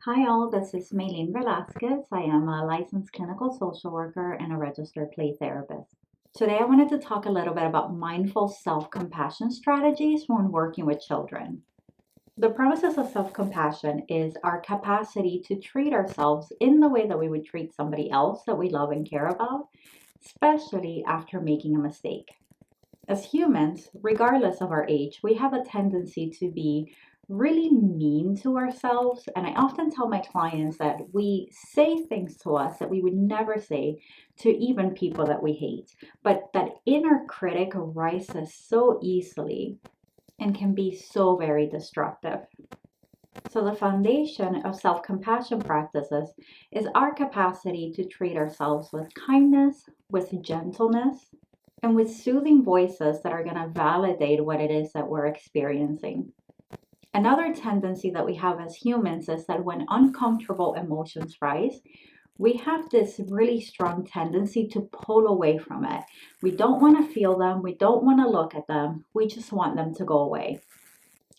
Hi all, this is Meyleen Velasquez. I am a licensed clinical social worker and a registered play therapist. Today I wanted to talk a little bit about mindful self-compassion strategies when working with children. The premises of self-compassion is our capacity to treat ourselves in the way that we would treat somebody else that we love and care about, especially after making a mistake. As humans, regardless of our age, we have a tendency to be really mean to ourselves. And I often tell my clients that we say things to us that we would never say to even people that we hate. But that inner critic rises so easily and can be so very destructive. So, the foundation of self compassion practices is our capacity to treat ourselves with kindness, with gentleness, and with soothing voices that are going to validate what it is that we're experiencing. Another tendency that we have as humans is that when uncomfortable emotions rise, we have this really strong tendency to pull away from it. We don't want to feel them, we don't want to look at them, we just want them to go away.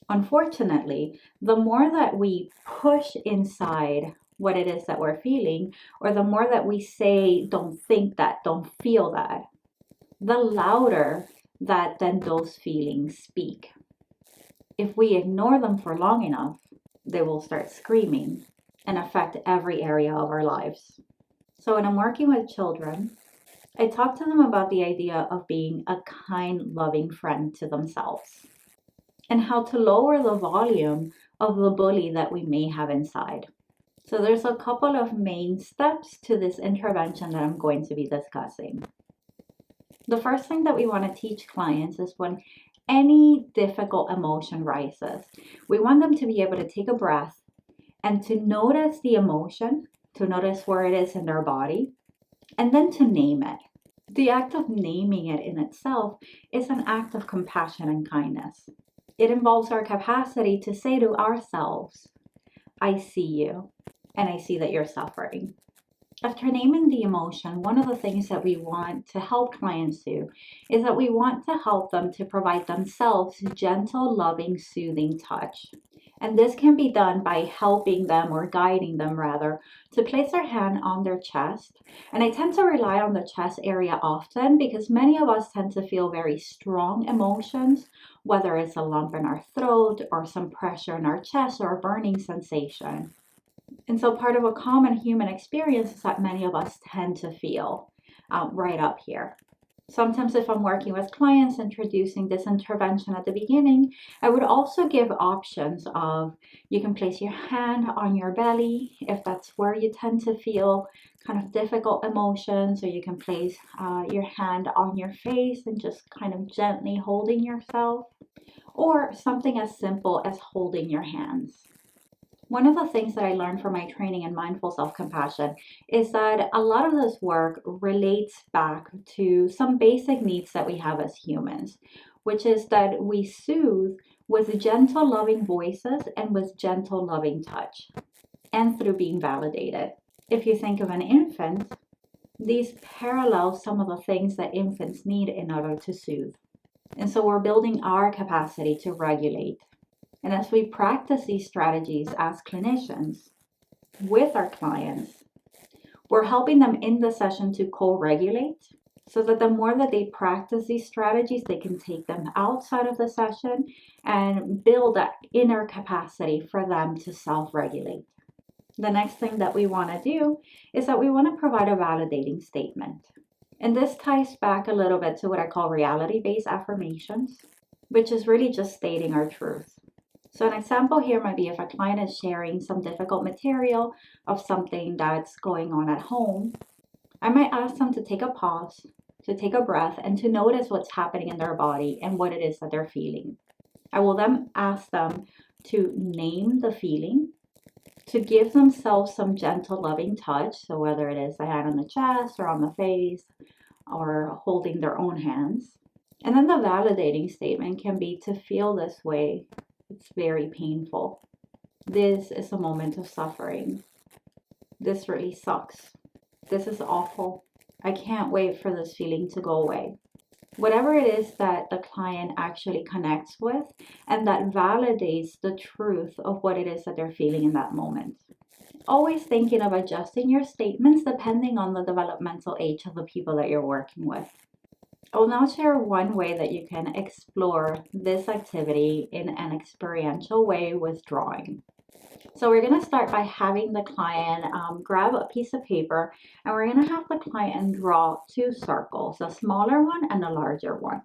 Unfortunately, the more that we push inside what it is that we're feeling, or the more that we say, don't think that, don't feel that, the louder that then those feelings speak. If we ignore them for long enough, they will start screaming and affect every area of our lives. So when I'm working with children, I talk to them about the idea of being a kind, loving friend to themselves and how to lower the volume of the bully that we may have inside. So there's a couple of main steps to this intervention that I'm going to be discussing. The first thing that we want to teach clients is when any difficult emotion rises, we want them to be able to take a breath and to notice the emotion, to notice where it is in their body, and then to name it. The act of naming it in itself is an act of compassion and kindness. It involves our capacity to say to ourselves, I see you, and I see that you're suffering. After naming the emotion, one of the things that we want to help clients do is that we want to help them to provide themselves gentle, loving, soothing touch. And this can be done by helping them or guiding them rather to place their hand on their chest. And I tend to rely on the chest area often because many of us tend to feel very strong emotions, whether it's a lump in our throat or some pressure in our chest or a burning sensation. And so part of a common human experience is that many of us tend to feel right up here. Sometimes if I'm working with clients introducing this intervention at the beginning, I would also give options of you can place your hand on your belly if that's where you tend to feel kind of difficult emotions, or you can place your hand on your face and just kind of gently holding yourself, or something as simple as holding your hands. One of the things that I learned from my training in mindful self-compassion is that a lot of this work relates back to some basic needs that we have as humans, which is that we soothe with gentle, loving voices and with gentle, loving touch, and through being validated. If you think of an infant, these parallel some of the things that infants need in order to soothe. And so we're building our capacity to regulate. And as we practice these strategies as clinicians with our clients, we're helping them in the session to co-regulate so that the more that they practice these strategies, they can take them outside of the session and build that inner capacity for them to self-regulate. The next thing that we want to do is that we want to provide a validating statement. And this ties back a little bit to what I call reality-based affirmations, which is really just stating our truth. So an example here might be if a client is sharing some difficult material of something that's going on at home, I might ask them to take a pause, to take a breath, and to notice what's happening in their body and what it is that they're feeling. I will then ask them to name the feeling, to give themselves some gentle, loving touch. So whether it is a hand on the chest or on the face or holding their own hands. And then the validating statement can be to feel this way. It's very painful. This is a moment of suffering. This really sucks. This is awful. I can't wait for this feeling to go away. Whatever it is that the client actually connects with and that validates the truth of what it is that they're feeling in that moment. always thinking of adjusting your statements depending on the developmental age of the people that you're working with. I'll now share one way that you can explore this activity in an experiential way with drawing. So we're going to start by having the client grab a piece of paper, and we're going to have the client draw two circles, a smaller one and a larger one.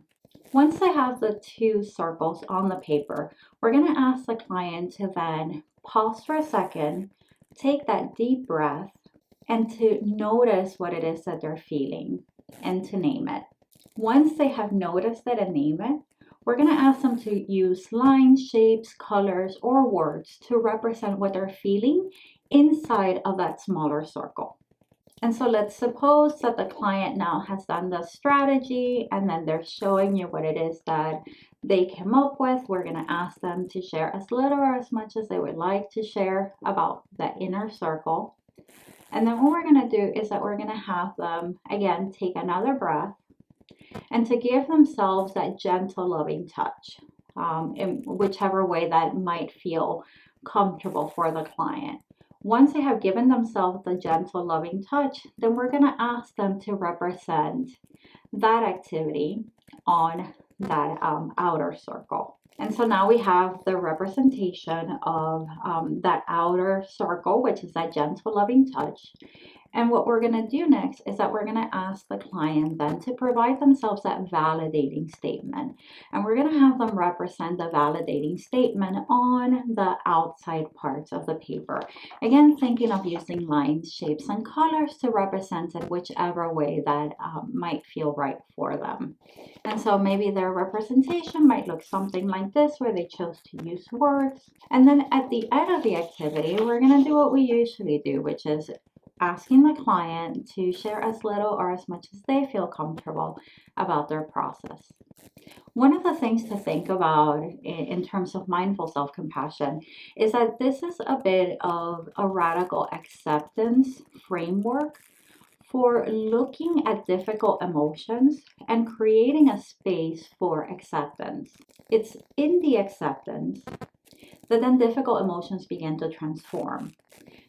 Once they have the two circles on the paper, we're going to ask the client to then pause for a second, take that deep breath, and to notice what it is that they're feeling and to name it. Once they have noticed it and name it, we're going to ask them to use lines, shapes, colors, or words to represent what they're feeling inside of that smaller circle. And so let's suppose that the client now has done the strategy and then they're showing you what it is that they came up with. We're going to ask them to share as little or as much as they would like to share about the inner circle. And then what we're going to do is that we're going to have them, again, take another breath and to give themselves that gentle, loving touch, in whichever way that might feel comfortable for the client. Once they have given themselves the gentle, loving touch, then we're going to ask them to represent that activity on that outer circle. And so now we have the representation of that outer circle, which is that gentle, loving touch. And what we're going to do next is that we're going to ask the client then to provide themselves that validating statement. And we're going to have them represent the validating statement on the outside parts of the paper. Again, thinking of using lines, shapes, and colors to represent it whichever way that might feel right for them. And so maybe their representation might look something like this, where they chose to use words. And then at the end of the activity, we're going to do what we usually do, which is asking the client to share as little or as much as they feel comfortable about their process. One of the things to think about in terms of mindful self-compassion is that this is a bit of a radical acceptance framework for looking at difficult emotions and creating a space for acceptance. It's in the acceptance that then difficult emotions begin to transform.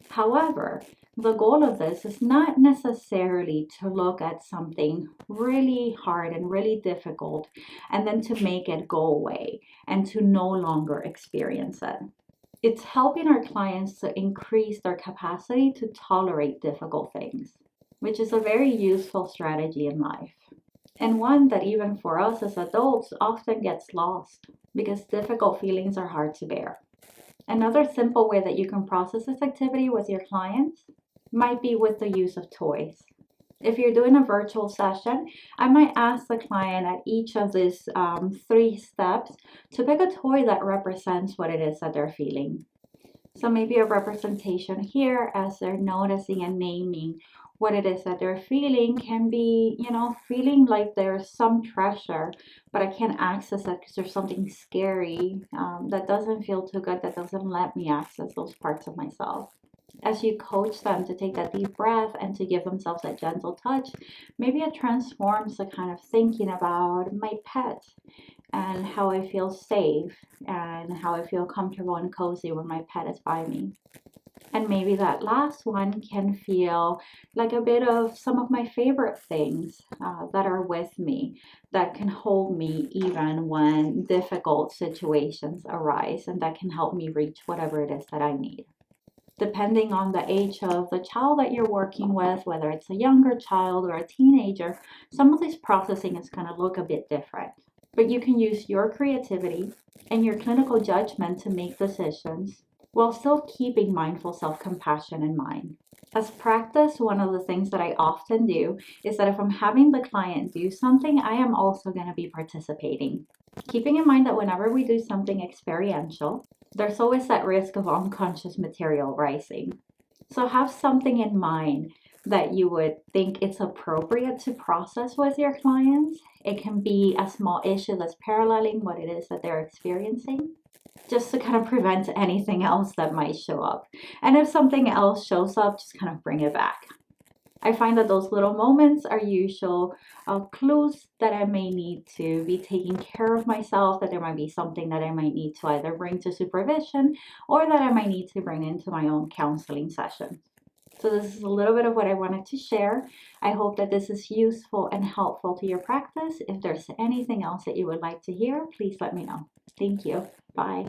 However, the goal of this is not necessarily to look at something really hard and really difficult and then to make it go away and to no longer experience it. It's helping our clients to increase their capacity to tolerate difficult things, which is a very useful strategy in life. And one that even for us as adults often gets lost because difficult feelings are hard to bear. Another simple way that you can process this activity with your clients might be with the use of toys. If you're doing a virtual session, I might ask the client at each of these 3 steps to pick a toy that represents what it is that they're feeling. So maybe a representation here as they're noticing and naming what it is that they're feeling can be, feeling like there's some treasure, but I can't access it because there's something scary that doesn't feel too good, that doesn't let me access those parts of myself. As you coach them to take that deep breath and to give themselves that gentle touch, maybe it transforms the kind of thinking about my pet and how I feel safe and how I feel comfortable and cozy when my pet is by me. And maybe that last one can feel like a bit of some of my favorite things that are with me, that can hold me even when difficult situations arise, and that can help me reach whatever it is that I need. Depending on the age of the child that you're working with, whether it's a younger child or a teenager, some of this processing is going to look a bit different. But you can use your creativity and your clinical judgment to make decisions while still keeping mindful self-compassion in mind. As practice, one of the things that I often do is that if I'm having the client do something, I am also going to be participating. Keeping in mind that whenever we do something experiential, there's always that risk of unconscious material rising. So have something in mind that you would think it's appropriate to process with your clients. It can be a small issue that's paralleling what it is that they're experiencing, just to kind of prevent anything else that might show up. And if something else shows up, just kind of bring it back. I find that those little moments are usual clues that I may need to be taking care of myself, that there might be something that I might need to either bring to supervision or that I might need to bring into my own counseling session. So this is a little bit of what I wanted to share. I hope that this is useful and helpful to your practice. If there's anything else that you would like to hear, please let me know. Thank you. Bye.